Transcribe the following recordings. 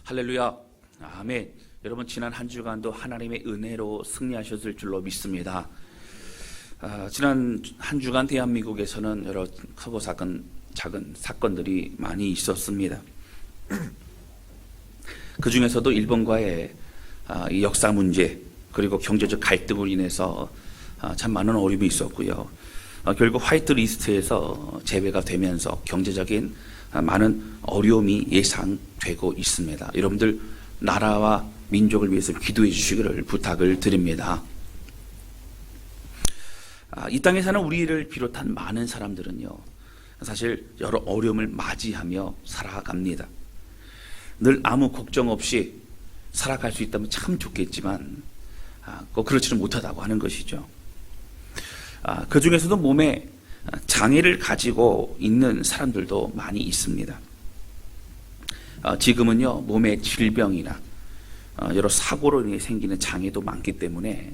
할렐루야. 아멘. 여러분 지난 한 주간도 하나님의 은혜로 승리하셨을 줄로 믿습니다. 지난 한 주간 대한민국에서는 여러 크고 작은 사건들이 많이 있었습니다. 그 중에서도 일본과의 이 역사 문제 그리고 경제적 갈등으로 인해서 참 많은 어려움이 있었고요. 결국 화이트 리스트에서 제외가 되면서 경제적인 많은 어려움이 예상되고 있습니다. 여러분들 나라와 민족을 위해서 기도해 주시기를 부탁을 드립니다. 이 땅에 사는 우리를 비롯한 많은 사람들은요, 사실 여러 어려움을 맞이하며 살아갑니다. 늘 아무 걱정 없이 살아갈 수 있다면 참 좋겠지만 꼭 그렇지는 못하다고 하는 것이죠. 그 중에서도 몸에 장애를 가지고 있는 사람들도 많이 있습니다. 지금은요, 몸의 질병이나 여러 사고로 인해 생기는 장애도 많기 때문에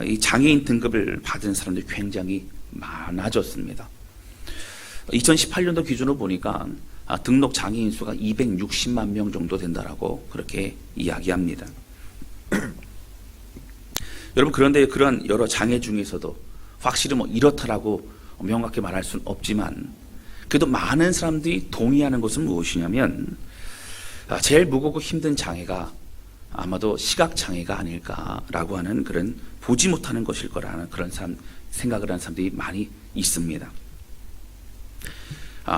이 장애인 등급을 받은 사람들이 굉장히 많아졌습니다. 2018년도 기준으로 보니까 등록 장애인 수가 260만 명 정도 된다라고 그렇게 이야기합니다. 여러분, 그런데 그런 여러 장애 중에서도 확실히 이렇다라고 명확히 말할 수는 없지만 그래도 많은 사람들이 동의하는 것은 무엇이냐면 제일 무겁고 힘든 장애가 아마도 시각장애가 아닐까라고 하는 그런 보지 못하는 것일 거라는 그런 생각을 하는 사람들이 많이 있습니다.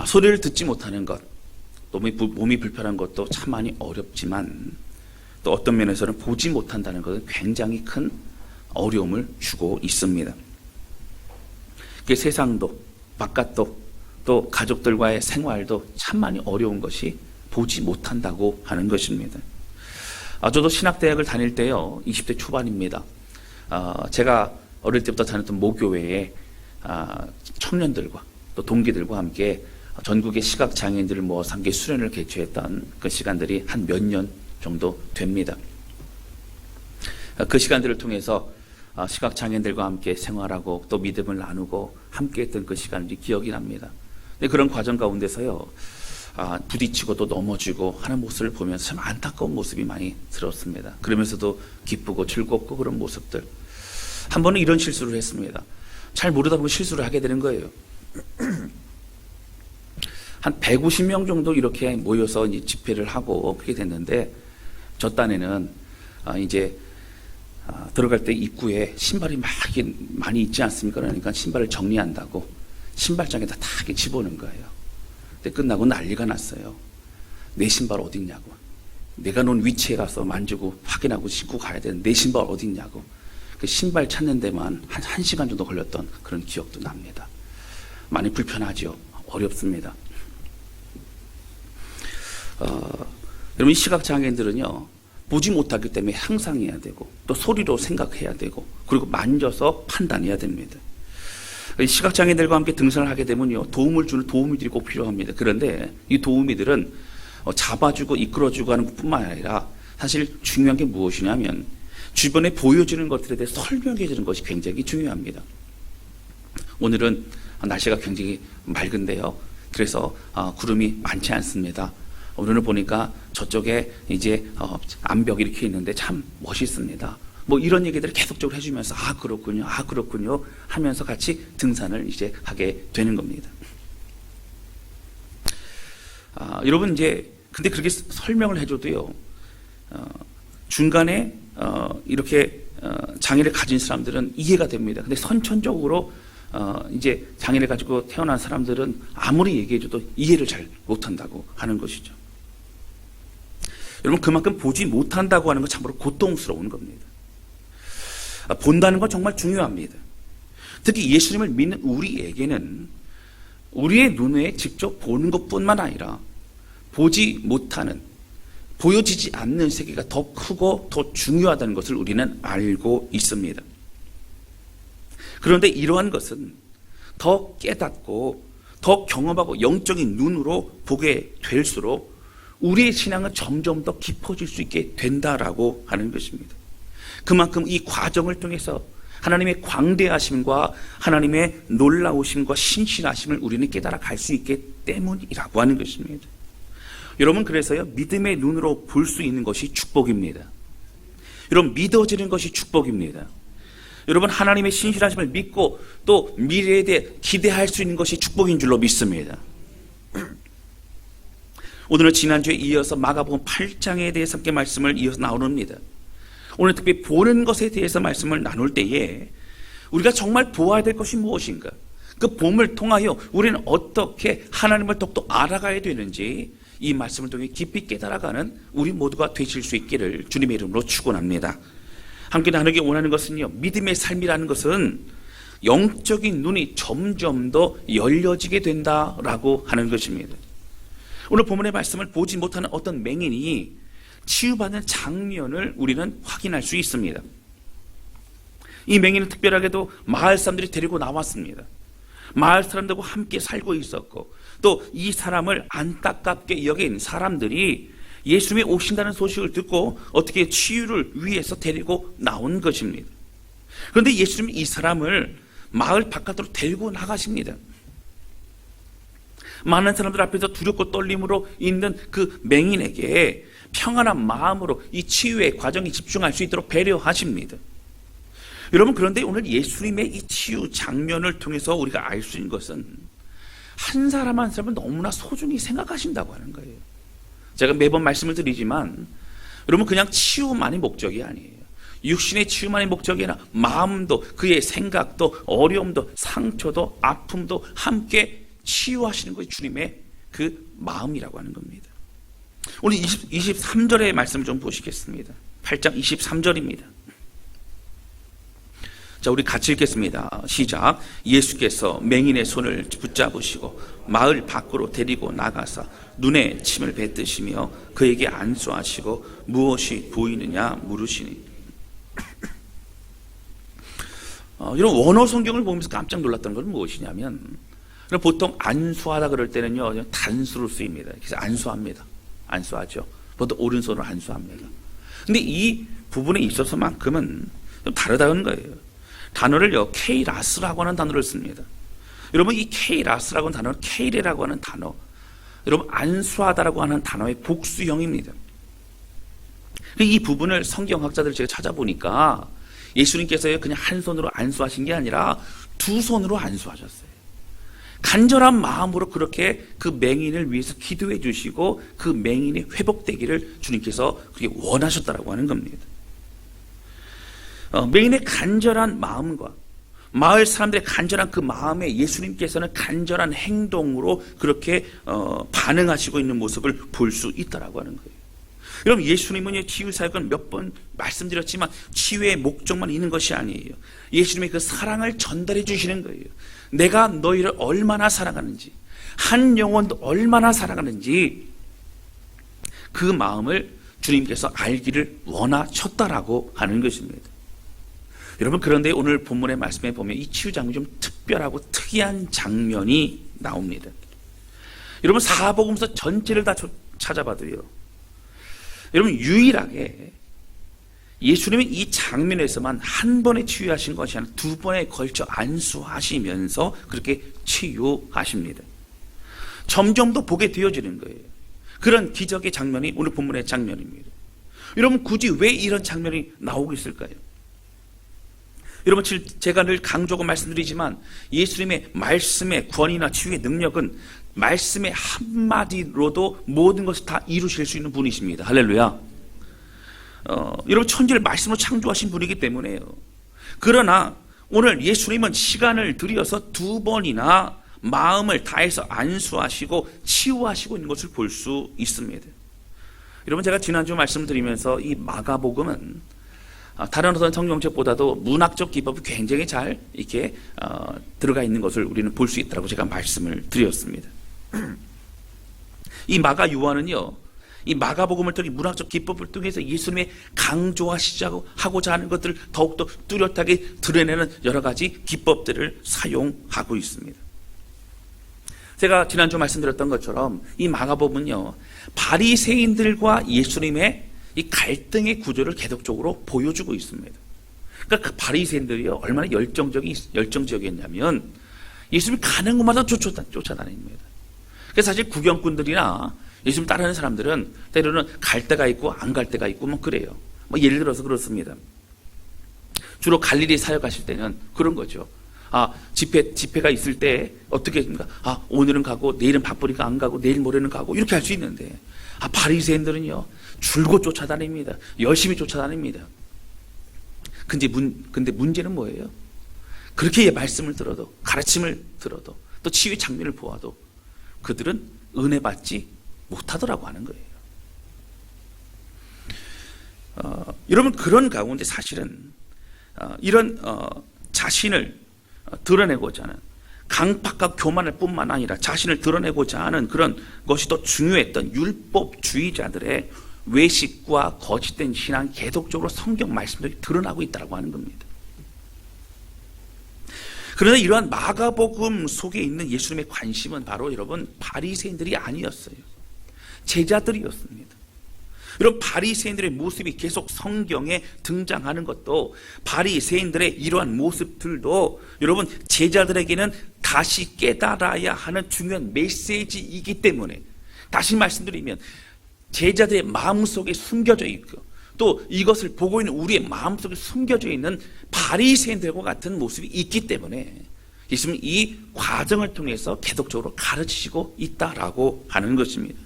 소리를 듣지 못하는 것, 몸이 불편한 것도 참 많이 어렵지만 또 어떤 면에서는 보지 못한다는 것은 굉장히 큰 어려움을 주고 있습니다. 그 세상도 바깥도 또 가족들과의 생활도 참 많이 어려운 것이 보지 못한다고 하는 것입니다. 저도 신학대학을 다닐 때요, 20대 초반입니다. 제가 어릴 때부터 다녔던 모교회에 청년들과 또 동기들과 함께 전국의 시각장애인들을 모아서 함께 수련을 개최했던 그 시간들이 한 몇 년 정도 됩니다. 그 시간들을 통해서 시각장애인들과 함께 생활하고 또 믿음을 나누고 함께 했던 그 시간이 기억이 납니다. 그런 과정 가운데서요, 부딪히고 또 넘어지고 하는 모습을 보면서 참 안타까운 모습이 많이 들었습니다. 그러면서도 기쁘고 즐겁고 그런 모습들. 한 번은 이런 실수를 했습니다. 잘 모르다 보면 실수를 하게 되는 거예요. 한 150명 정도 이렇게 모여서 이제 집회를 하고 그렇게 됐는데 저 딴에는 이제 들어갈 때 입구에 신발이 막 많이 있지 않습니까? 그러니까 신발을 정리한다고 신발장에다 다 이렇게 집어넣은 거예요. 근데 끝나고 난리가 났어요. 내 신발 어딨냐고. 내가 놓은 위치에 가서 만지고 확인하고 신고 가야 되는데 내 신발 어딨냐고. 그 신발 찾는 데만 한 1시간 정도 걸렸던 그런 기억도 납니다. 많이 불편하죠. 어렵습니다. 여러분, 이 시각장애인들은요, 보지 못하기 때문에 상상해야 되고 또 소리로 생각해야 되고 그리고 만져서 판단해야 됩니다. 시각장애인들과 함께 등산을 하게 되면요, 도움을 주는 도우미들이 꼭 필요합니다. 그런데 이 도우미들은 잡아주고 이끌어주고 하는 것뿐만 아니라 사실 중요한 게 무엇이냐면 주변에 보여지는 것들에 대해 설명해 주는 것이 굉장히 중요합니다. 오늘은 날씨가 굉장히 맑은데요, 그래서 구름이 많지 않습니다. 오늘은 보니까 저쪽에 이제 암벽이 이렇게 있는데 참 멋있습니다. 이런 얘기들을 계속적으로 해주면서 그렇군요 하면서 같이 등산을 이제 하게 되는 겁니다. 여러분, 이제 근데 그렇게 설명을 해줘도요, 중간에 이렇게 장애를 가진 사람들은 이해가 됩니다. 근데 선천적으로 이제 장애를 가지고 태어난 사람들은 아무리 얘기해줘도 이해를 잘 못한다고 하는 것이죠. 여러분, 그만큼 보지 못한다고 하는 건 참으로 고통스러운 겁니다. 본다는 건 정말 중요합니다. 특히 예수님을 믿는 우리에게는 우리의 눈에 직접 보는 것뿐만 아니라 보지 못하는, 보여지지 않는 세계가 더 크고 더 중요하다는 것을 우리는 알고 있습니다. 그런데 이러한 것은 더 깨닫고 더 경험하고 영적인 눈으로 보게 될수록 우리의 신앙은 점점 더 깊어질 수 있게 된다라고 하는 것입니다. 그만큼 이 과정을 통해서 하나님의 광대하심과 하나님의 놀라우심과 신실하심을 우리는 깨달아 갈 수 있기 때문이라고 하는 것입니다. 여러분, 그래서요, 믿음의 눈으로 볼 수 있는 것이 축복입니다. 여러분, 믿어지는 것이 축복입니다. 여러분, 하나님의 신실하심을 믿고 또 미래에 대해 기대할 수 있는 것이 축복인 줄로 믿습니다. 오늘은 지난주에 이어서 마가복음 8장에 대해서 함께 말씀을 이어서 나눕니다. 오늘 특별히 보는 것에 대해서 말씀을 나눌 때에 우리가 정말 보아야 될 것이 무엇인가, 그 봄을 통하여 우리는 어떻게 하나님을 더욱더 알아가야 되는지 이 말씀을 통해 깊이 깨달아가는 우리 모두가 되실 수 있기를 주님의 이름으로 축원합니다. 함께 나누기 원하는 것은요, 믿음의 삶이라는 것은 영적인 눈이 점점 더 열려지게 된다라고 하는 것입니다. 오늘 본문의 말씀을 보지 못하는 어떤 맹인이 치유받는 장면을 우리는 확인할 수 있습니다. 이 맹인은 특별하게도 마을 사람들이 데리고 나왔습니다. 마을 사람들과 함께 살고 있었고 또 이 사람을 안타깝게 여긴 사람들이 예수님이 오신다는 소식을 듣고 어떻게 치유를 위해서 데리고 나온 것입니다. 그런데 예수님이 이 사람을 마을 바깥으로 데리고 나가십니다. 많은 사람들 앞에서 두렵고 떨림으로 있는 그 맹인에게 평안한 마음으로 이 치유의 과정에 집중할 수 있도록 배려하십니다. 여러분, 그런데 오늘 예수님의 이 치유 장면을 통해서 우리가 알 수 있는 것은 한 사람 한 사람을 너무나 소중히 생각하신다고 하는 거예요. 제가 매번 말씀을 드리지만 여러분, 그냥 치유만이 목적이 아니에요. 육신의 치유만이 목적이 아니라 마음도, 그의 생각도, 어려움도, 상처도, 아픔도 함께 치유하시는 것이 주님의 그 마음이라고 하는 겁니다. 오늘 23절의 말씀을 좀 보시겠습니다. 8장 23절입니다. 자, 우리 같이 읽겠습니다. 시작. 예수께서 맹인의 손을 붙잡으시고 마을 밖으로 데리고 나가사 눈에 침을 뱉으시며 그에게 안수하시고 무엇이 보이느냐 물으시니. 이런 원어 성경을 보면서 깜짝 놀랐던 건 무엇이냐면, 보통 안수하다 그럴 때는요, 단수로 쓰입니다. 그래서 안수합니다. 안수하죠. 보통 오른손으로 안수합니다. 근데 이 부분에 있어서만큼은 좀 다르다는 거예요. 단어를요, 케이라스라고 하는 단어를 씁니다. 여러분, 이 케이라스라고 하는 단어는 케이레라고 하는 단어, 여러분, 안수하다라고 하는 단어의 복수형입니다. 이 부분을 성경학자들 제가 찾아보니까 예수님께서요, 그냥 한 손으로 안수하신 게 아니라 두 손으로 안수하셨어요. 간절한 마음으로 그렇게 그 맹인을 위해서 기도해 주시고 그 맹인이 회복되기를 주님께서 그렇게 원하셨다라고 하는 겁니다. 맹인의 간절한 마음과 마을 사람들의 간절한 그 마음에 예수님께서는 간절한 행동으로 그렇게 반응하시고 있는 모습을 볼 수 있다라고 하는 거예요. 여러분, 예수님은 치유 사역은 몇 번 말씀드렸지만 치유의 목적만 있는 것이 아니에요. 예수님의 그 사랑을 전달해 주시는 거예요. 내가 너희를 얼마나 사랑하는지, 한 영혼도 얼마나 사랑하는지 그 마음을 주님께서 알기를 원하셨다라고 하는 것입니다. 여러분, 그런데 오늘 본문의 말씀에 보면 이 치유 장면이 좀 특별하고 특이한 장면이 나옵니다. 여러분, 사복음서 전체를 다 찾아봐도요, 여러분, 유일하게 예수님이 이 장면에서만 한 번에 치유하신 것이 아니라 두 번에 걸쳐 안수하시면서 그렇게 치유하십니다. 점점 더 보게 되어지는 거예요. 그런 기적의 장면이 오늘 본문의 장면입니다. 여러분, 굳이 왜 이런 장면이 나오고 있을까요? 여러분, 제가 늘 강조하고 말씀드리지만 예수님의 말씀의 구원이나 치유의 능력은 말씀의 한마디로도 모든 것을 다 이루실 수 있는 분이십니다. 할렐루야. 여러분, 천지를 말씀으로 창조하신 분이기 때문에요. 그러나 오늘 예수님은 시간을 들여서 두 번이나 마음을 다해서 안수하시고 치유하시고 있는 것을 볼 수 있습니다. 여러분, 제가 지난주 말씀드리면서 이 마가복음은 다른 어떤 성경책보다도 문학적 기법이 굉장히 잘 이렇게 들어가 있는 것을 우리는 볼 수 있다고 제가 말씀을 드렸습니다. 이 요한은요, 이 마가복음을 통해 문학적 기법을 통해서 예수님의 강조하고자 하는 것들을 더욱더 뚜렷하게 드러내는 여러 가지 기법들을 사용하고 있습니다. 제가 지난주 말씀드렸던 것처럼 이 마가복음은요, 바리새인들과 예수님의 이 갈등의 구조를 계속적으로 보여주고 있습니다. 그러니까 그 바리새인들이요, 얼마나 열정적이었냐면 예수님이 가는 곳마다 쫓아다닙니다. 그래서 사실 구경꾼들이나 예수님 따르는 사람들은 때로는 갈 때가 있고 안 갈 때가 있고 뭐 그래요. 뭐 예를 들어서 그렇습니다. 주로 갈릴리 사역하실 때는 그런 거죠. 집회가 있을 때 어떻게 했습니까? 오늘은 가고 내일은 바쁘니까 안 가고 내일 모레는 가고 이렇게 할 수 있는데 바리새인들은요 줄곧 쫓아다닙니다. 열심히 쫓아다닙니다. 근데 문제는 뭐예요? 그렇게 말씀을 들어도 가르침을 들어도 또 치유의 장면을 보아도 그들은 은혜 받지 못하더라고 하는 거예요. 여러분 그런 가운데 사실은 이런 자신을 드러내고자 하는 강팍과 교만을 뿐만 아니라 자신을 드러내고자 하는 그런 것이 더 중요했던 율법주의자들의 외식과 거짓된 신앙이 계속적으로 성경 말씀들이 드러나고 있다고 하는 겁니다. 그러나 이러한 마가복음 속에 있는 예수님의 관심은 바로 여러분 바리새인들이 아니었어요. 제자들이었습니다. 여러분 바리새인들의 모습이 계속 성경에 등장하는 것도 바리새인들의 이러한 모습들도 여러분 제자들에게는 다시 깨달아야 하는 중요한 메시지이기 때문에 다시 말씀드리면 제자들의 마음속에 숨겨져 있고 또 이것을 보고 있는 우리의 마음속에 숨겨져 있는 바리새인들과 같은 모습이 있기 때문에 예수님은 이 과정을 통해서 계속적으로 가르치시고 있다라고 하는 것입니다.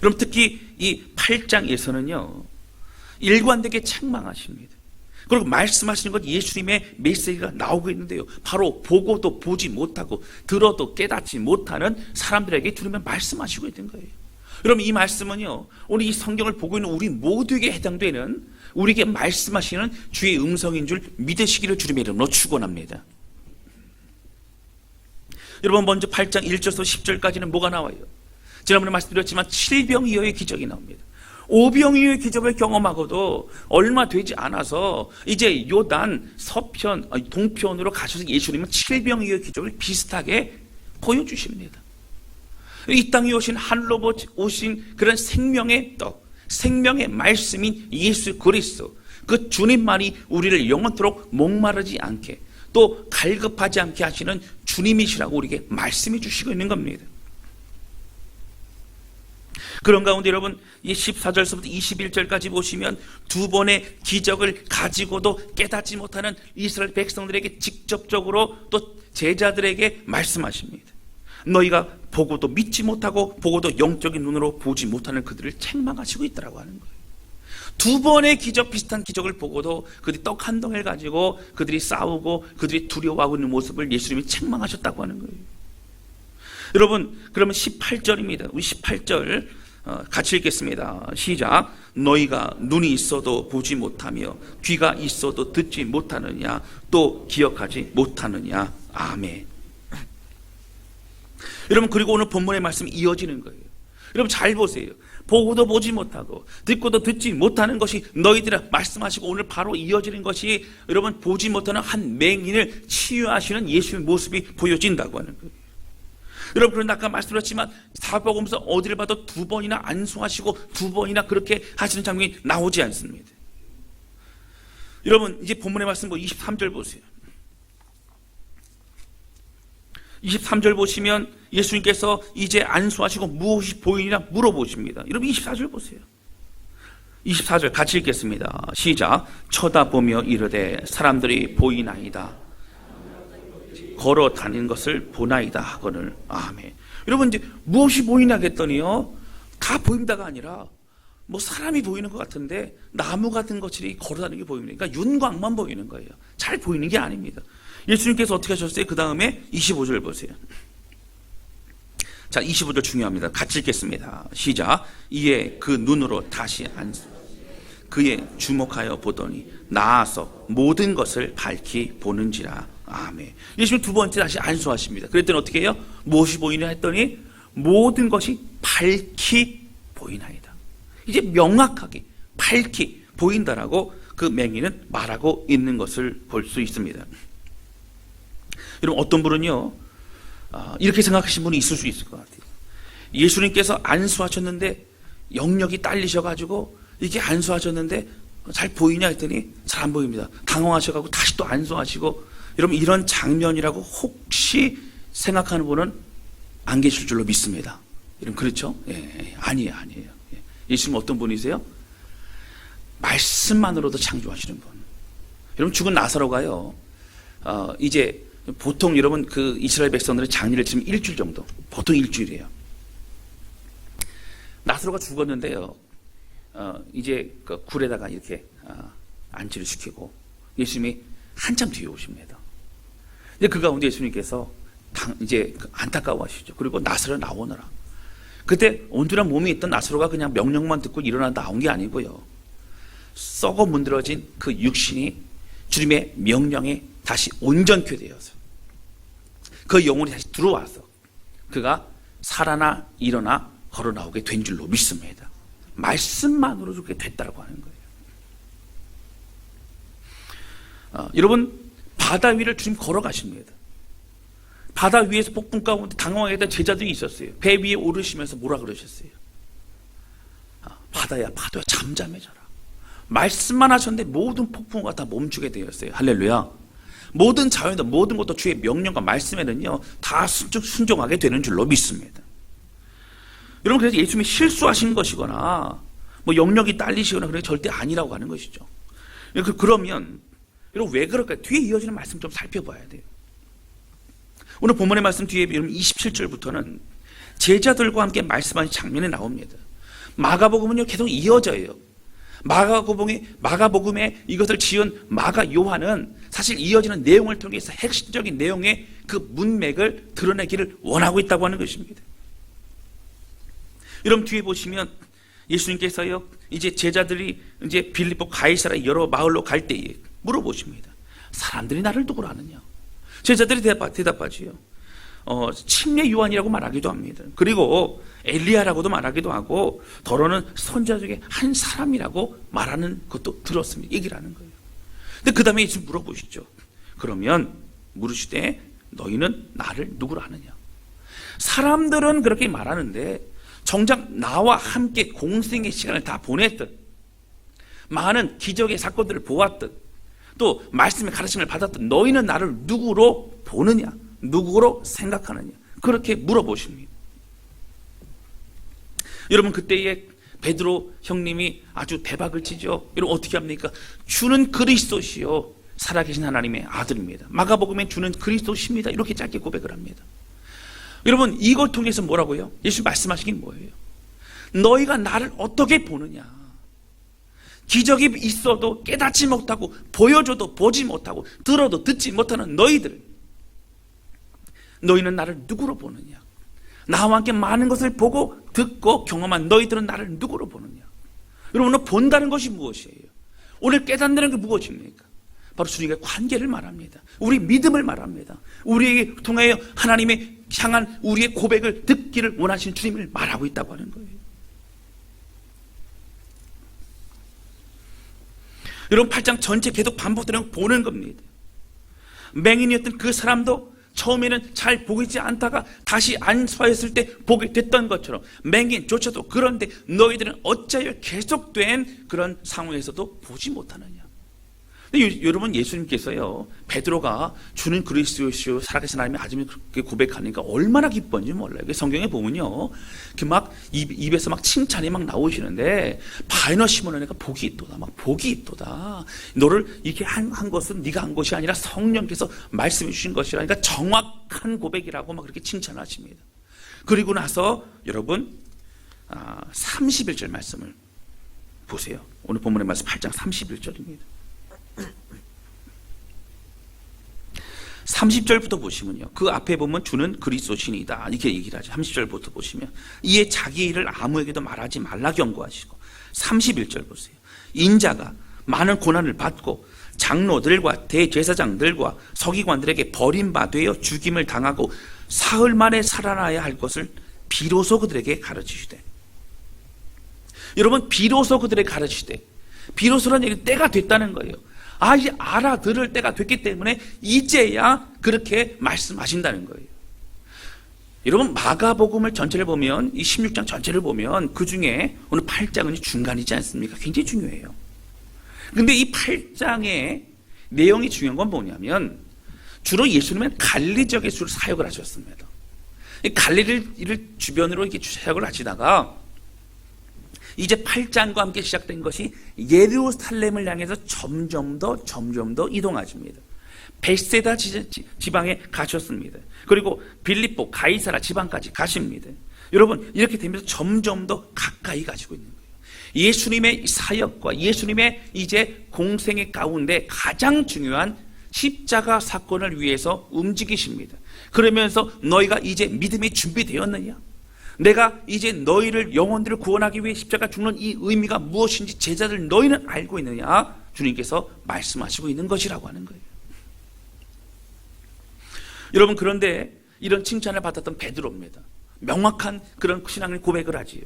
여러분 특히 이 8장에서는요 일관되게 책망하십니다. 그리고 말씀하시는 것 예수님의 메시지가 나오고 있는데요 바로 보고도 보지 못하고 들어도 깨닫지 못하는 사람들에게 주님은 말씀하시고 있는 거예요. 여러분 이 말씀은요 오늘 이 성경을 보고 있는 우리 모두에게 해당되는 우리에게 말씀하시는 주의 음성인 줄 믿으시기를 주님의 이름으로 축원합니다. 여러분 먼저 8장 1절에서 10절까지는 뭐가 나와요? 지난번에 말씀드렸지만 7병이어의 기적이 나옵니다. 5병이어의 기적을 경험하고도 얼마 되지 않아서 이제 요단 서편 동편으로 가셔서 예수님은 7병이어의 기적을 비슷하게 보여주십니다. 이 땅에 오신 하늘로 오신 그런 생명의 떡, 생명의 말씀인 예수 그리스도, 그 주님만이 우리를 영원토록 목마르지 않게 또 갈급하지 않게 하시는 주님이시라고 우리에게 말씀해 주시고 있는 겁니다. 그런 가운데 여러분 이 14절서부터 21절까지 보시면 두 번의 기적을 가지고도 깨닫지 못하는 이스라엘 백성들에게 직접적으로 또 제자들에게 말씀하십니다. 너희가 보고도 믿지 못하고 보고도 영적인 눈으로 보지 못하는 그들을 책망하시고 있다고 하는 거예요. 두 번의 기적 비슷한 기적을 보고도 그들이 떡 한 덩이를 가지고 그들이 싸우고 그들이 두려워하고 있는 모습을 예수님이 책망하셨다고 하는 거예요. 여러분 그러면 18절입니다. 우리 18절 같이 읽겠습니다. 시작. 너희가 눈이 있어도 보지 못하며 귀가 있어도 듣지 못하느냐 또 기억하지 못하느냐. 아멘. 여러분 그리고 오늘 본문의 말씀이 이어지는 거예요. 여러분 잘 보세요. 보고도 보지 못하고 듣고도 듣지 못하는 것이 너희들아 말씀하시고 오늘 바로 이어지는 것이 여러분 보지 못하는 한 맹인을 치유하시는 예수의 모습이 보여진다고 하는 거예요. 여러분 그런데 아까 말씀드렸지만 사복음서 어디를 봐도 두 번이나 안수하시고 두 번이나 그렇게 하시는 장면이 나오지 않습니다. 여러분 이제 본문의 말씀 23절 보세요. 23절 보시면 예수님께서 이제 안수하시고 무엇이 보이느냐 물어보십니다. 여러분 24절 보세요. 24절 같이 읽겠습니다. 시작. 쳐다보며 이르되 사람들이 보이나이다. 걸어 다니는 것을 보나이다 하거늘. 아멘. 여러분 이제 무엇이 보이나 했더니요 다 보인다가 아니라 뭐 사람이 보이는 것 같은데 나무 같은 것들이 걸어 다니는 게 보입니다. 그러니까 윤곽만 보이는 거예요. 잘 보이는 게 아닙니다. 예수님께서 어떻게 하셨어요? 그 다음에 25절 보세요. 자 25절 중요합니다. 같이 읽겠습니다. 시작. 이에 그 눈으로 다시 그의 주목하여 보더니 나아서 모든 것을 밝히 보는지라. 아멘. 예수님 두 번째 다시 안수하십니다. 그랬더니 어떻게 해요? 무엇이 보이냐 했더니 모든 것이 밝히 보이나이다. 이제 명확하게 밝히 보인다라고 그 맹인은 말하고 있는 것을 볼 수 있습니다. 여러분 어떤 분은요 이렇게 생각하신 분이 있을 수 있을 것 같아요. 예수님께서 안수하셨는데 영역이 딸리셔가지고 이게 안수하셨는데 잘 보이냐 했더니 잘 안 보입니다. 당황하셔가지고 다시 또 안수하시고 여러분 이런 장면이라고 혹시 생각하는 분은 안 계실 줄로 믿습니다. 여러분 그렇죠? 아니에요. 예수님 어떤 분이세요? 말씀만으로도 창조하시는 분. 여러분 죽은 나사로가요. 이제 보통 여러분 그 이스라엘 백성들의 장례를 치면 일주일 정도. 보통 일주일이에요. 나사로가 죽었는데요. 이제 그 굴에다가 이렇게 안치를 시키고 예수님이 한참 뒤에 오십니다. 이제 그 가운데 예수님께서 이제 안타까워하시죠. 그리고 나사로 나오너라. 그때 온전한 몸이 있던 나사로가 그냥 명령만 듣고 일어나 나온 게 아니고요. 썩어 문드러진 그 육신이 주님의 명령에 다시 온전케 되어서 그 영혼이 다시 들어와서 그가 살아나 일어나 걸어 나오게 된 줄로 믿습니다. 말씀만으로 그렇게 됐다고 하는 거예요. 여러분 바다 위를 주님 걸어가십니다. 바다 위에서 폭풍 가운데 당황하게 된 제자들이 있었어요. 배 위에 오르시면서 뭐라 그러셨어요? 바다야 잠잠해져라. 말씀만 하셨는데 모든 폭풍과 다 멈추게 되었어요. 할렐루야. 모든 자연도 모든 것도 주의 명령과 말씀에는요 다 순종하게 되는 줄로 믿습니다. 여러분 그래서 예수님이 실수하신 것이거나 뭐 영역이 딸리시거나 그런 게 절대 아니라고 하는 것이죠. 그러면 여러분 왜 그럴까요? 뒤에 이어지는 말씀 좀 살펴봐야 돼요. 오늘 본문의 말씀 뒤에 27절부터는 제자들과 함께 말씀하신 장면이 나옵니다. 마가복음은요 계속 이어져요. 마가복음에 이것을 지은 마가 요한은 사실 이어지는 내용을 통해서 핵심적인 내용의 그 문맥을 드러내기를 원하고 있다고 하는 것입니다. 여러분 뒤에 보시면 예수님께서요 이제 제자들이 이제 빌립보 가이사랴 여러 마을로 갈 때에 물어보십니다. 사람들이 나를 누구로 아느냐? 제자들이 대답하지요. 침례 요한이라고 말하기도 합니다. 그리고 엘리야라고도 말하기도 하고 더러는 선지자 중에 한 사람이라고 말하는 것도 들었습니다. 얘기를 하는 거예요. 근데 그 다음에 예수님 물어보시죠. 그러면 물으시되 너희는 나를 누구로 아느냐? 사람들은 그렇게 말하는데 정작 나와 함께 공생의 시간을 다 보냈듯 많은 기적의 사건들을 보았듯 또 말씀의 가르침을 받았듯 너희는 나를 누구로 보느냐? 누구로 생각하느냐? 그렇게 물어보십니다. 여러분 그때에 베드로 형님이 아주 대박을 치죠. 여러분 어떻게 합니까? 주는 그리스도시요 살아계신 하나님의 아들입니다. 마가복음엔 주는 그리스도십니다. 이렇게 짧게 고백을 합니다. 여러분 이걸 통해서 뭐라고요? 예수 말씀하시긴 뭐예요? 너희가 나를 어떻게 보느냐? 기적이 있어도 깨닫지 못하고 보여줘도 보지 못하고 들어도 듣지 못하는 너희들, 너희는 나를 누구로 보느냐? 나와 함께 많은 것을 보고 듣고 경험한 너희들은 나를 누구로 보느냐? 여러분 오늘 본다는 것이 무엇이에요? 오늘 깨닫는 게 무엇입니까? 바로 주님과의 관계를 말합니다. 우리 믿음을 말합니다. 우리에게 통하여 하나님의 향한 우리의 고백을 듣기를 원하시는 주님을 말하고 있다고 하는 거예요. 여러분 8장 전체 계속 반복되는 거 보는 겁니다. 맹인이었던 그 사람도 처음에는 잘 보이지 않다가 다시 안수하였을 때 보게 됐던 것처럼 맹인조차도 그런데 너희들은 어찌하여 계속된 그런 상황에서도 보지 못하느냐? 근데 여러분 예수님께서요 베드로가 주는 그리스도시요 살아계신 하나님의 아들임을 그렇게 고백하니까 얼마나 기뻤는지 몰라요. 성경에 보면요 그 막 입에서 막 칭찬이 막 나오시는데 바이너 시몬에게 복이 있도다 막 복이 있도다 너를 이렇게 한 것은 네가 한 것이 아니라 성령께서 말씀해 주신 것이라니까 정확한 고백이라고 막 그렇게 칭찬하십니다. 그리고 나서 여러분 31절 말씀을 보세요. 오늘 본문의 말씀 8장 31절입니다. 30절부터 보시면요 그 앞에 보면 주는 그리스도신이다 이렇게 얘기를 하죠. 30절부터 보시면 이에 자기 일을 아무에게도 말하지 말라 경고하시고 31절 보세요. 인자가 많은 고난을 받고 장로들과 대제사장들과 서기관들에게 버림받아 죽임을 당하고 사흘 만에 살아나야 할 것을 비로소 그들에게 가르치시되. 여러분 비로소 그들에게 가르치시되 비로소라는 얘기는 때가 됐다는 거예요. 이제 알아들을 때가 됐기 때문에 이제야 그렇게 말씀하신다는 거예요. 여러분 마가복음을 전체를 보면 이 16장 전체를 보면 그 중에 오늘 8장은 중간이지 않습니까? 굉장히 중요해요. 근데 이 8장의 내용이 중요한 건 뭐냐면 주로 예수님은 갈리 지역에 주로 사역을 하셨습니다. 갈릴리를 주변으로 이렇게 사역을 하시다가 이제 8장과 함께 시작된 것이 예루살렘을 향해서 점점 더 이동하십니다. 벳세다 지방에 가셨습니다. 그리고 빌립보, 가이사라 지방까지 가십니다. 여러분, 이렇게 되면서 점점 더 가까이 가시고 있는 거예요. 예수님의 사역과 예수님의 이제 공생의 가운데 가장 중요한 십자가 사건을 위해서 움직이십니다. 그러면서 너희가 이제 믿음이 준비되었느냐? 내가 이제 너희를 영혼들을 구원하기 위해 십자가 죽는 이 의미가 무엇인지 제자들 너희는 알고 있느냐? 주님께서 말씀하시고 있는 것이라고 하는 거예요. 여러분, 그런데 이런 칭찬을 받았던 베드로입니다. 명확한 그런 신앙의 고백을 하지요.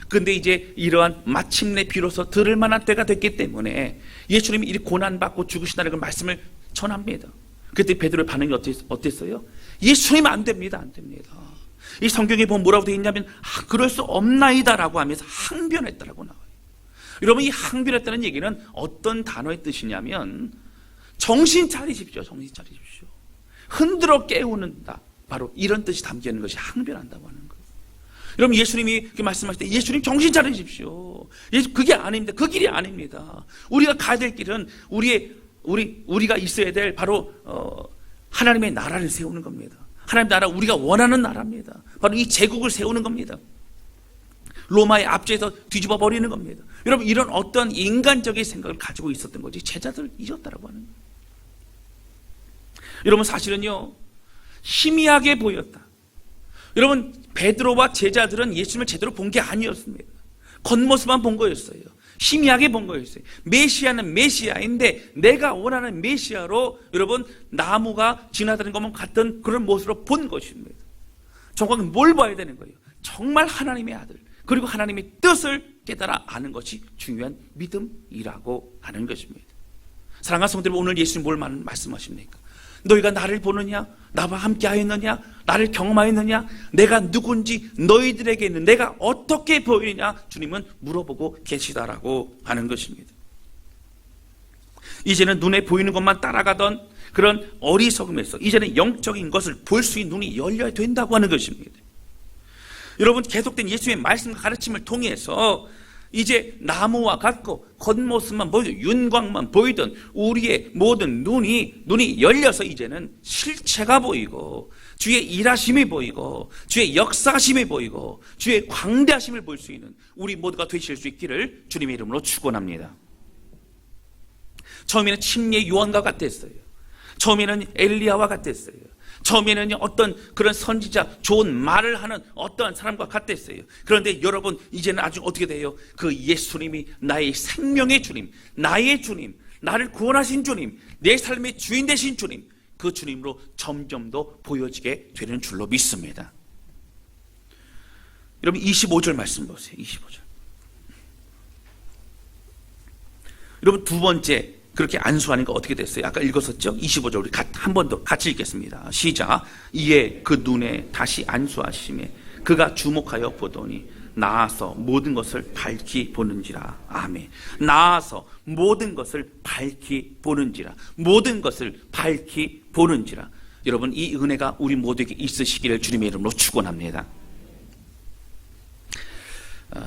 근데 이제 이러한 마침내 비로소 들을 만한 때가 됐기 때문에 예수님이 이 고난받고 죽으신다는 그 말씀을 전합니다. 그때 베드로의 반응이 어땠어요? 예수님 안 됩니다. 안 됩니다. 이 성경에 보면 뭐라고 되어 있냐면 그럴 수 없나이다라고 하면서 항변했다라고 나와요. 여러분, 이 항변했다는 얘기는 어떤 단어의 뜻이냐면 정신 차리십시오. 정신 차리십시오. 흔들어 깨우는다. 바로 이런 뜻이 담겨 있는 것이 항변한다고 하는 거예요. 여러분, 예수님이 그렇게 말씀하실 때 예수님 정신 차리십시오. 그게 아닙니다. 그 길이 아닙니다. 우리가 가야 될 길은 우리가 있어야 될 바로 하나님의 나라를 세우는 겁니다. 하나님 나라, 우리가 원하는 나라입니다. 바로 이 제국을 세우는 겁니다. 로마의 압제에서 뒤집어 버리는 겁니다. 여러분, 이런 어떤 인간적인 생각을 가지고 있었던 거지 제자들 잊었다라고 하는 거예요. 여러분, 사실은요, 희미하게 보였다. 여러분, 베드로와 제자들은 예수님을 제대로 본 게 아니었습니다. 겉모습만 본 거였어요. 희미하게 본 거였어요. 메시아는 메시아인데 내가 원하는 메시아로 여러분 나무가 지나다니는 것만 같은 그런 모습으로 본 것입니다. 정확히 뭘 봐야 되는 거예요? 정말 하나님의 아들, 그리고 하나님의 뜻을 깨달아 아는 것이 중요한 믿음이라고 하는 것입니다. 사랑하는 성도들, 오늘 예수님 뭘 말씀하십니까? 너희가 나를 보느냐? 나와 함께 하였느냐? 나를 경험하였느냐? 내가 누군지 너희들에게는 내가 어떻게 보이느냐? 주님은 물어보고 계시다라고 하는 것입니다. 이제는 눈에 보이는 것만 따라가던 그런 어리석음에서 이제는 영적인 것을 볼 수 있는 눈이 열려야 된다고 하는 것입니다. 여러분, 계속된 예수의 말씀과 가르침을 통해서 이제 나무와 같고 겉모습만 보이던, 윤광만 보이던 우리의 모든 눈이 열려서 이제는 실체가 보이고 주의 일하심이 보이고 주의 역사심이 보이고 주의 광대하심을 볼 수 있는 우리 모두가 되실 수 있기를 주님의 이름으로 축원합니다. 처음에는 침례 요한과 같았어요. 처음에는 엘리야와 같았어요. 처음에는 어떤 그런 선지자, 좋은 말을 하는 어떠한 사람과 같았어요. 그런데 여러분, 이제는 아주 어떻게 돼요? 그 예수님이 나의 생명의 주님, 나의 주님, 나를 구원하신 주님, 내 삶의 주인 되신 주님, 그 주님으로 점점 더 보여지게 되는 줄로 믿습니다. 여러분, 25절 말씀 보세요. 25절. 여러분, 두 번째 그렇게 안수하니까 어떻게 됐어요? 아까 읽었었죠? 25절 우리 한 번 더 같이 읽겠습니다. 시작. 이에 그 눈에 다시 안수하심에 그가 주목하여 보더니 나아서 모든 것을 밝히 보는지라. 아멘. 나아서 모든 것을 밝히 보는지라. 모든 것을 밝히 보는지라. 여러분, 이 은혜가 우리 모두에게 있으시기를 주님의 이름으로 축원합니다.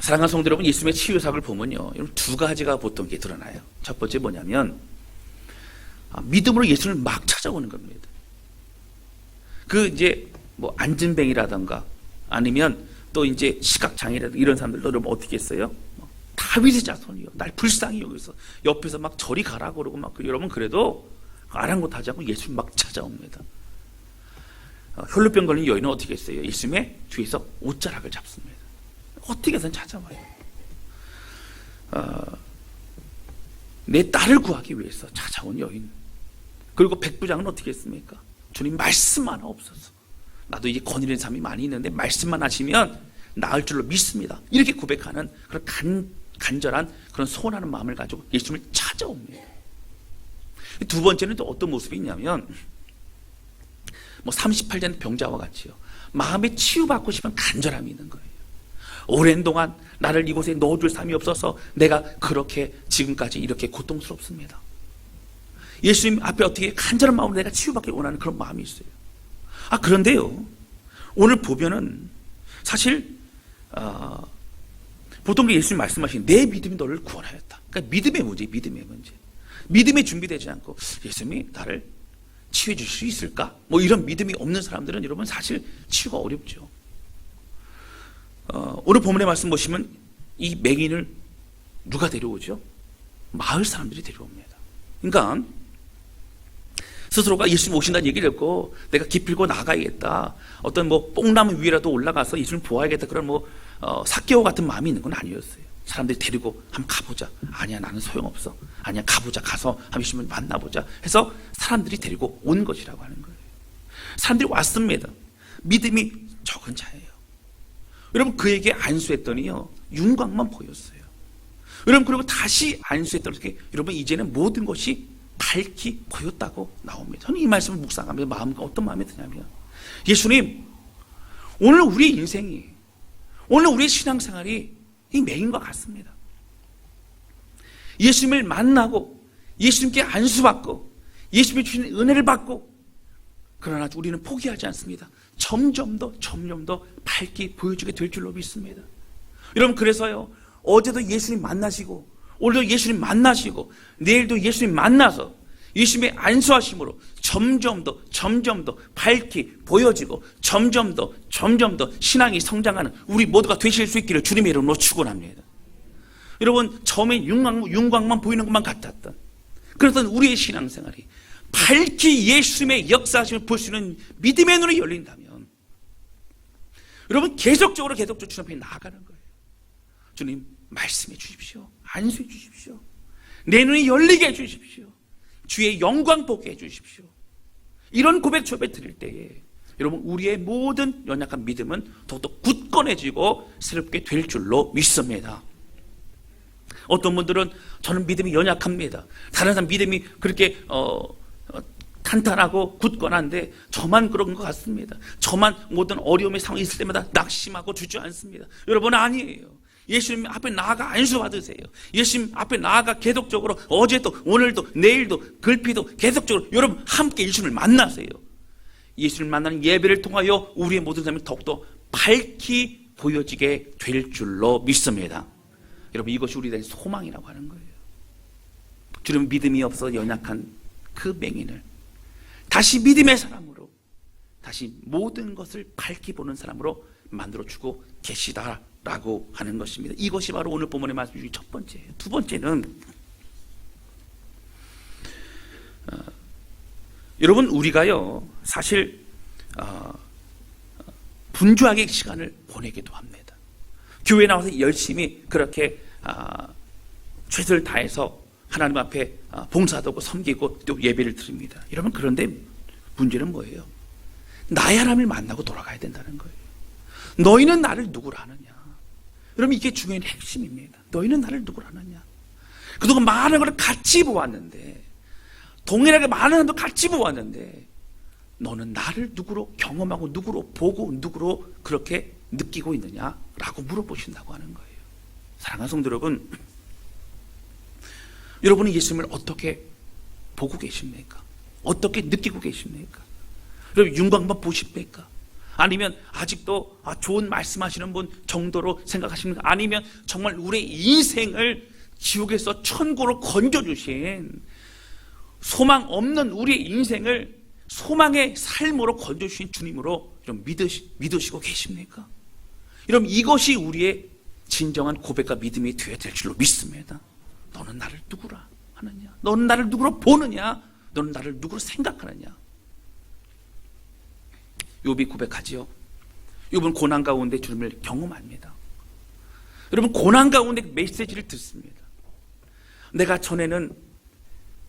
사랑하는 성도 여러분, 예수님의 치유사역을 보면요, 두 가지가 보통 이렇게 드러나요. 첫 번째 뭐냐면 믿음으로 예수를 막 찾아오는 겁니다. 그 이제 뭐 안진뱅이라던가 아니면 또 이제 시각장애라든가 이런 사람들도 여러분 어떻게 했어요? 다윗의 자손이요, 날 불쌍히 여기서 옆에서 막 저리 가라 그러고 막 여러분 그래도 아랑곳하지 않고 예수님 막 찾아옵니다. 혈루병 걸린 여인은 어떻게 했어요? 예수님의 뒤에서 옷자락을 잡습니다. 어떻게 해서는 찾아와요. 내 딸을 구하기 위해서 찾아온 여인. 그리고 백부장은 어떻게 했습니까? 주님 말씀 하나 없어서 나도 이제 권위된 삶이 많이 있는데 말씀만 하시면 나을 줄로 믿습니다. 이렇게 고백하는 그런 간절한 그런 소원하는 마음을 가지고 예수님을 찾아옵니다. 두 번째는 또 어떤 모습이 있냐면 38년 병자와 같이요, 마음에 치유받고 싶은 간절함이 있는 거예요. 오랜 동안 나를 이곳에 넣어줄 사람이 없어서 내가 그렇게 지금까지 이렇게 고통스럽습니다. 예수님 앞에 어떻게 간절한 마음으로 내가 치유받길 원하는 그런 마음이 있어요. 그런데요, 오늘 보면은 사실 보통 예수님 말씀하신 내 믿음이 너를 구원하였다. 그러니까 믿음의 문제, 믿음의 문제. 믿음이 준비되지 않고 예수님이 나를 치유해 줄 수 있을까? 뭐 이런 믿음이 없는 사람들은 여러분 사실 치유가 어렵죠. 오늘 본문의 말씀 보시면 이 맹인을 누가 데려오죠? 마을 사람들이 데려옵니다. 그러니까 스스로가 예수님 오신다는 얘기를 듣고 내가 기필고 나가야겠다. 어떤 뭐 뽕나무 위에라도 올라가서 예수님 보아야겠다. 그런 삭개오 같은 마음이 있는 건 아니었어요. 사람들이 데리고 한번 가보자. 아니야, 나는 소용없어. 아니야, 가보자. 가서 한 예수님을 만나보자 해서 사람들이 데리고 온 것이라고 하는 거예요. 사람들이 왔습니다. 믿음이 적은 자예요. 여러분 그에게 안수했더니요 윤곽만 보였어요. 여러분 그리고 다시 안수했더니 여러분 이제는 모든 것이 밝히 보였다고 나옵니다. 저는 이 말씀을 묵상하면서 마음과 어떤 마음이 드냐면 예수님 오늘 우리의 인생이 오늘 우리의 신앙생활이 이 맹인과 같습니다. 예수님을 만나고 예수님께 안수받고 예수님이 주신 은혜를 받고 그러나 우리는 포기하지 않습니다. 점점 더 밝게 보여주게 될 줄로 믿습니다. 여러분 그래서요 어제도 예수님 만나시고 오늘도 예수님 만나시고 내일도 예수님 만나서 예수님의 안수하심으로 점점 더 밝게 보여지고 점점 더 신앙이 성장하는 우리 모두가 되실 수 있기를 주님의 이름으로 축원합니다. 여러분 처음에 윤곽만 보이는 것만 같았던 그랬던 우리의 신앙생활이 밝히 예수님의 역사하심을 볼 수 있는 믿음의 눈이 열린다면 여러분 계속적으로 주님 앞에 나아가는 거예요. 주님 말씀해 주십시오. 안수해 주십시오. 내 눈이 열리게 해 주십시오. 주의 영광 보게 해 주십시오. 이런 고백 주 앞에 드릴 때에 여러분 우리의 모든 연약한 믿음은 더욱더 굳건해지고 새롭게 될 줄로 믿습니다. 어떤 분들은 저는 믿음이 연약합니다. 다른 사람 믿음이 그렇게 탄탄하고 굳건한데 저만 그런 것 같습니다. 저만 모든 어려움의 상황이 있을 때마다 낙심하고 주저앉습니다. 여러분 아니에요. 예수님 앞에 나아가 안수 받으세요. 예수님 앞에 나아가 계속적으로 어제도 오늘도 내일도 글피도 계속적으로 여러분 함께 예수님을 만나세요. 예수님을 만나는 예배를 통하여 우리의 모든 삶이 더욱더 밝히 보여지게 될 줄로 믿습니다. 여러분 이것이 우리의 소망이라고 하는 거예요. 주님 믿음이 없어 연약한 그 맹인을 다시 믿음의 사람으로 다시 모든 것을 밝히 보는 사람으로 만들어주고 계시다라고 하는 것입니다. 이것이 바로 오늘 본문의 말씀 중에 첫 번째예요. 두 번째는 여러분 우리가요 사실 분주하게 시간을 보내기도 합니다. 교회에 나와서 열심히 그렇게 최선을 다해서 하나님 앞에 봉사도 하고 섬기고 또 예배를 드립니다. 여러분 그런데 문제는 뭐예요? 나의 하나님을 만나고 돌아가야 된다는 거예요. 너희는 나를 누구라 하느냐? 여러분 이게 중요한 핵심입니다. 너희는 나를 누구라 하느냐? 그동안 많은 걸 같이 보았는데 동일하게 많은 사람도 같이 보았는데 너는 나를 누구로 경험하고 누구로 보고 누구로 그렇게 느끼고 있느냐라고 물어보신다고 하는 거예요. 사랑하는 성도 여러분, 여러분은 예수님을 어떻게 보고 계십니까? 어떻게 느끼고 계십니까? 여러분 윤곽만 보십니까? 아니면 아직도 좋은 말씀하시는 분 정도로 생각하십니까? 아니면 정말 우리의 인생을 지옥에서 천국으로 건져주신 소망 없는 우리의 인생을 소망의 삶으로 건져주신 주님으로 좀 믿으시고 계십니까? 여러분 이것이 우리의 진정한 고백과 믿음이 되어야 될 줄로 믿습니다. 너는 나를 누구라 하느냐? 너는 나를 누구로 보느냐? 너는 나를 누구로 생각하느냐? 욥이 고백하지요. 욥은 고난 가운데 주님을 경험합니다. 여러분 고난 가운데 메시지를 듣습니다. 내가 전에는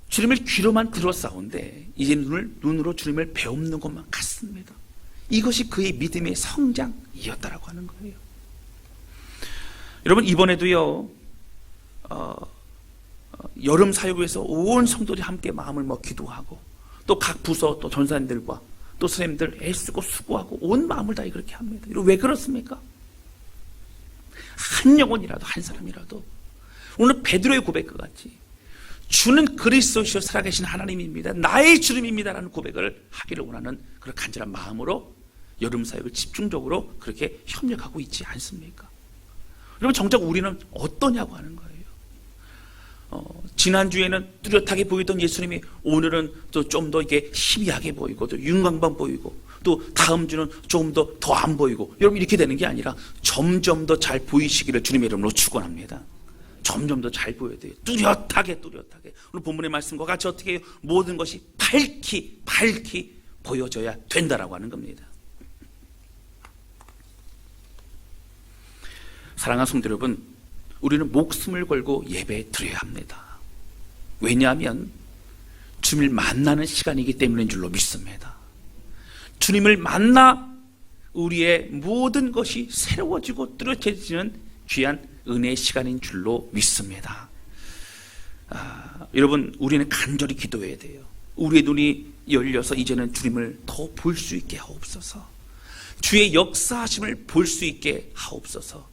주님을 귀로만 들었사온데 이제 눈으로 주님을 배우는 것만 같습니다. 이것이 그의 믿음의 성장이었다라고 하는 거예요. 여러분 이번에도요 여름 사역에서 온 성도들이 함께 마음을 먹 기도하고 또 각 부서 또 전사님들과 또 선생님들 애쓰고 수고하고 온 마음을 다해 그렇게 합니다. 왜 그렇습니까? 한 영혼이라도 한 사람이라도 오늘 베드로의 고백과 같이 주는 그리스도시요 살아계신 하나님입니다. 나의 주님입니다라는 고백을 하기를 원하는 그런 간절한 마음으로 여름 사역을 집중적으로 그렇게 협력하고 있지 않습니까? 여러분, 정작 우리는 어떠냐고 하는 거예요. 지난주에는 뚜렷하게 보이던 예수님이 오늘은 또 좀 더 이게 희미하게 보이고 또 윤광방 보이고 또 다음 주는 조금 더 안 보이고, 여러분 이렇게 되는 게 아니라 점점 더 잘 보이시기를 주님의 이름으로 축원합니다. 점점 더 잘 보여야 돼요. 뚜렷하게. 오늘 본문의 말씀과 같이 어떻게 해요? 모든 것이 밝히 보여져야 된다라고 하는 겁니다. 사랑하는 성도 여러분, 우리는 목숨을 걸고 예배 드려야 합니다. 왜냐하면 주님을 만나는 시간이기 때문인 줄로 믿습니다. 주님을 만나 우리의 모든 것이 새로워지고 뚜렷해지는 귀한 은혜의 시간인 줄로 믿습니다. 여러분, 우리는 간절히 기도해야 돼요. 우리의 눈이 열려서 이제는 주님을 더 볼 수 있게 하옵소서. 주의 역사하심을 볼 수 있게 하옵소서.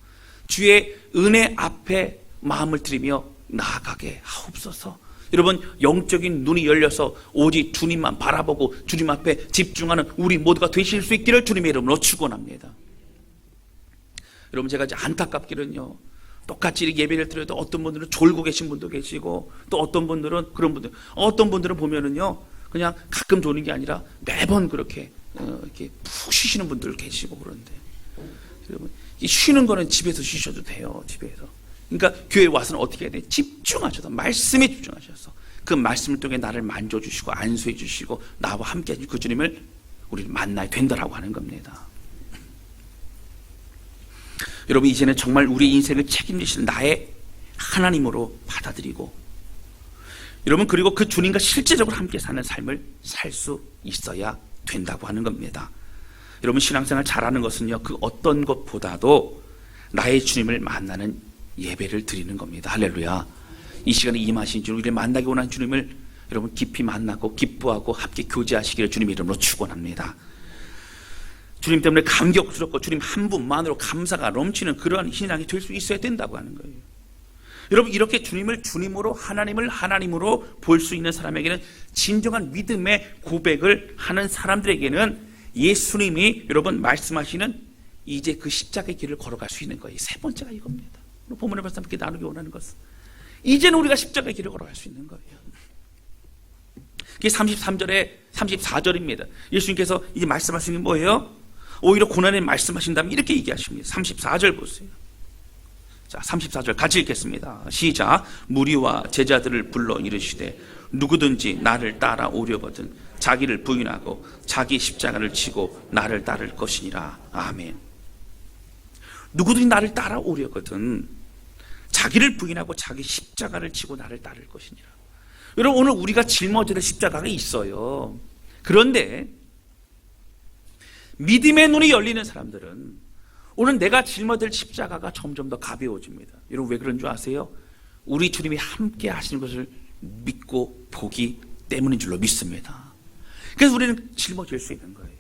주의 은혜 앞에 마음을 들이며 나아가게 하옵소서. 여러분, 영적인 눈이 열려서 오직 주님만 바라보고 주님 앞에 집중하는 우리 모두가 되실 수 있기를 주님의 이름으로 축원합니다. 여러분, 제가 이제 안타깝기는요, 똑같이 예배를 드려도 어떤 분들은 졸고 계신 분도 계시고, 또 어떤 분들은 어떤 분들은 보면은요, 그냥 가끔 조는 게 아니라 매번 그렇게 이렇게 푹 쉬시는 분들 계시고 그런데, 여러분, 쉬는 거는 집에서 쉬셔도 돼요. 집에서. 그러니까 교회에 와서는 어떻게 해야 돼요? 집중하셔서, 말씀에 집중하셔서 그 말씀을 통해 나를 만져주시고 안수해 주시고 나와 함께 해주시고 그 주님을 우리를 만나야 된다라고 하는 겁니다. 여러분, 이제는 정말 우리 인생을 책임지실 나의 하나님으로 받아들이고, 여러분, 그리고 그 주님과 실제적으로 함께 사는 삶을 살 수 있어야 된다고 하는 겁니다. 여러분, 신앙생활 잘하는 것은요, 그 어떤 것보다도 나의 주님을 만나는 예배를 드리는 겁니다. 할렐루야. 이 시간에 임하신 주님, 우리를 만나기 원하는 주님을 여러분 깊이 만나고 기뻐하고 함께 교제하시기를 주님의 이름으로 축원합니다. 주님 때문에 감격스럽고 주님 한 분만으로 감사가 넘치는 그러한 신앙이 될 수 있어야 된다고 하는 거예요. 여러분, 이렇게 주님을 주님으로, 하나님을 하나님으로 볼 수 있는 사람에게는, 진정한 믿음의 고백을 하는 사람들에게는 예수님이 여러분 말씀하시는 이제 그 십자가의 길을 걸어갈 수 있는 거예요. 세 번째가 이겁니다. 오늘 본문의 말씀 함께 나누기 원하는 것은, 이제는 우리가 십자가의 길을 걸어갈 수 있는 거예요. 그게 34절입니다. 예수님께서 이제 말씀하시는 게 뭐예요? 오히려 고난에 말씀하신다면 이렇게 얘기하십니다. 34절 보세요. 자, 34절 같이 읽겠습니다. 시작. 무리와 제자들을 불러 이르시되 누구든지 나를 따라오려거든 자기를 부인하고 자기 십자가를 지고 나를 따를 것이니라. 아멘. 누구든지 나를 따라오려거든 자기를 부인하고 자기 십자가를 지고 나를 따를 것이니라. 여러분, 오늘 우리가 짊어져야 될 십자가가 있어요. 그런데 믿음의 눈이 열리는 사람들은 오늘 내가 짊어질 십자가가 점점 더 가벼워집니다. 여러분, 왜 그런 줄 아세요? 우리 주님이 함께 하시는 것을 믿고 보기 때문인 줄로 믿습니다. 그래서 우리는 짊어질 수 있는 거예요.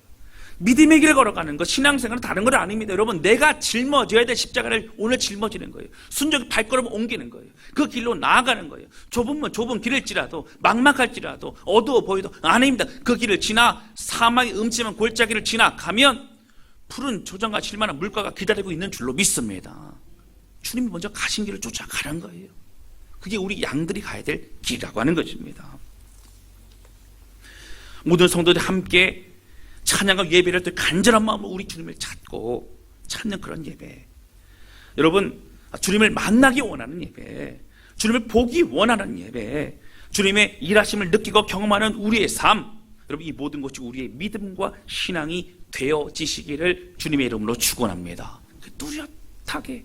믿음의 길을 걸어가는 것, 신앙생활은 다른 건 아닙니다. 여러분, 내가 짊어져야 될 십자가를 오늘 짊어지는 거예요. 순종의 발걸음을 옮기는 거예요. 그 길로 나아가는 거예요. 좁은 길일지라도, 막막할지라도, 어두워 보여도 아닙니다. 그 길을 지나 사막의 음침한 골짜기를 지나가면 푸른 조정과 실만한 물가가 기다리고 있는 줄로 믿습니다. 주님이 먼저 가신 길을 쫓아가는 거예요. 그게 우리 양들이 가야 될 길이라고 하는 것입니다. 모든 성도들이 함께 찬양과 예배를 할 때 간절한 마음으로 우리 주님을 찾고 찾는 그런 예배. 여러분, 주님을 만나기 원하는 예배, 주님을 보기 원하는 예배, 주님의 일하심을 느끼고 경험하는 우리의 삶, 여러분, 이 모든 것이 우리의 믿음과 신앙이 되어지시기를 주님의 이름으로 축원합니다. 뚜렷하게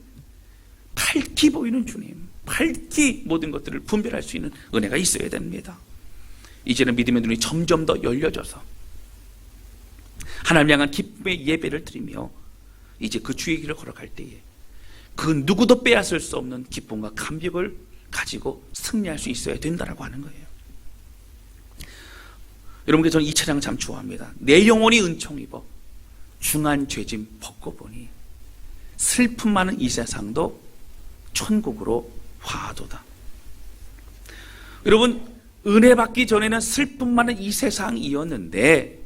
밝히 보이는 주님, 밝히 모든 것들을 분별할 수 있는 은혜가 있어야 됩니다. 이제는 믿음의 눈이 점점 더 열려져서 하나님 향한 기쁨의 예배를 드리며 이제 그 주의 길을 걸어갈 때에 그 누구도 빼앗을 수 없는 기쁨과 감격을 가지고 승리할 수 있어야 된다라고 하는 거예요. 여러분께 저는 이 찬양 참 좋아합니다. 내 영혼이 은총 입어 중한 죄짐 벗고 보니 슬픔 많은 이 세상도 천국으로 화하도다. 여러분, 은혜 받기 전에는 슬픔 많은 이 세상이었는데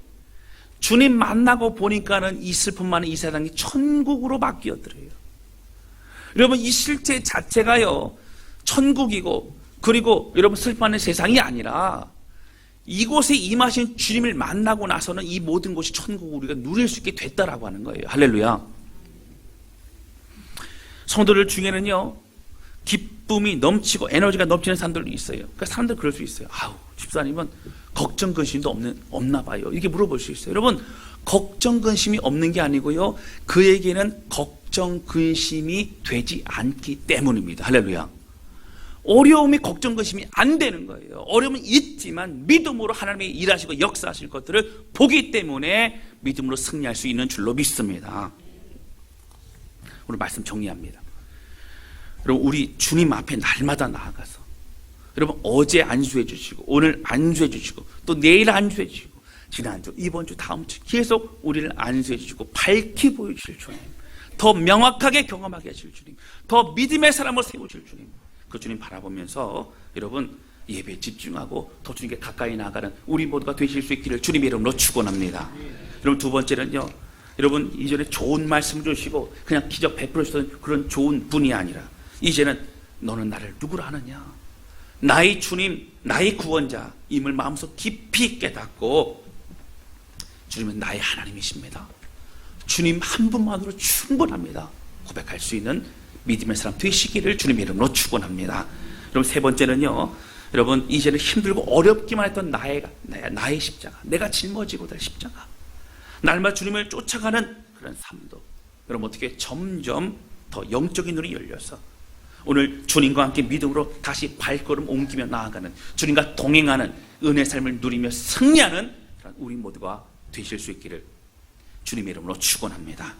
주님 만나고 보니까는 이 슬픔만은 이 세상이 천국으로 바뀌어들어요. 여러분, 이 실제 자체가요 천국이고, 그리고 여러분 슬퍼하는 세상이 아니라 이곳에 임하신 주님을 만나고 나서는 이 모든 것이 천국을 우리가 누릴 수 있게 됐다라고 하는 거예요. 할렐루야. 성도들 중에는요 기쁨이 넘치고 에너지가 넘치는 사람들도 있어요. 그러니까 사람들 그럴 수 있어요. 아우, 집사님은 걱정 근심도 없나 봐요. 이렇게 물어볼 수 있어요. 여러분, 걱정 근심이 없는 게 아니고요, 그에게는 걱정 근심이 되지 않기 때문입니다. 할렐루야. 어려움이 걱정 근심이 안 되는 거예요. 어려움은 있지만 믿음으로 하나님이 일하시고 역사하실 것들을 보기 때문에 믿음으로 승리할 수 있는 줄로 믿습니다. 오늘 말씀 정리합니다. 여러분, 우리 주님 앞에 날마다 나아가서, 여러분, 어제 안수해 주시고 오늘 안수해 주시고 또 내일 안수해 주시고 지난주 이번 주 다음 주 계속 우리를 안수해 주시고 밝히 보여주실 주님, 더 명확하게 경험하게 하실 주님, 더 믿음의 사람을 세우실 주님, 그 주님 바라보면서 여러분 예배에 집중하고 더 주님께 가까이 나아가는 우리 모두가 되실 수 있기를 주님의 이름으로 축원합니다. 여러분, 두 번째는요, 여러분 이전에 좋은 말씀 주시고 그냥 기적 베풀어 주던 그런 좋은 분이 아니라 이제는 너는 나를 누구라 하느냐, 나의 주님, 나의 구원자임을 마음속 깊이 깨닫고 주님은 나의 하나님이십니다, 주님 한 분만으로 충분합니다 고백할 수 있는 믿음의 사람 되시기를 주님의 이름으로 축원합니다. 여러분, 세 번째는요, 여러분 이제는 힘들고 어렵기만 했던 나의 십자가, 내가 짊어지고 될 십자가, 날마다 주님을 쫓아가는 그런 삶도 여러분 어떻게 점점 더 영적인 눈이 열려서 오늘 주님과 함께 믿음으로 다시 발걸음 옮기며 나아가는, 주님과 동행하는 은혜 삶을 누리며 승리하는 우리 모두가 되실 수 있기를 주님의 이름으로 축원합니다.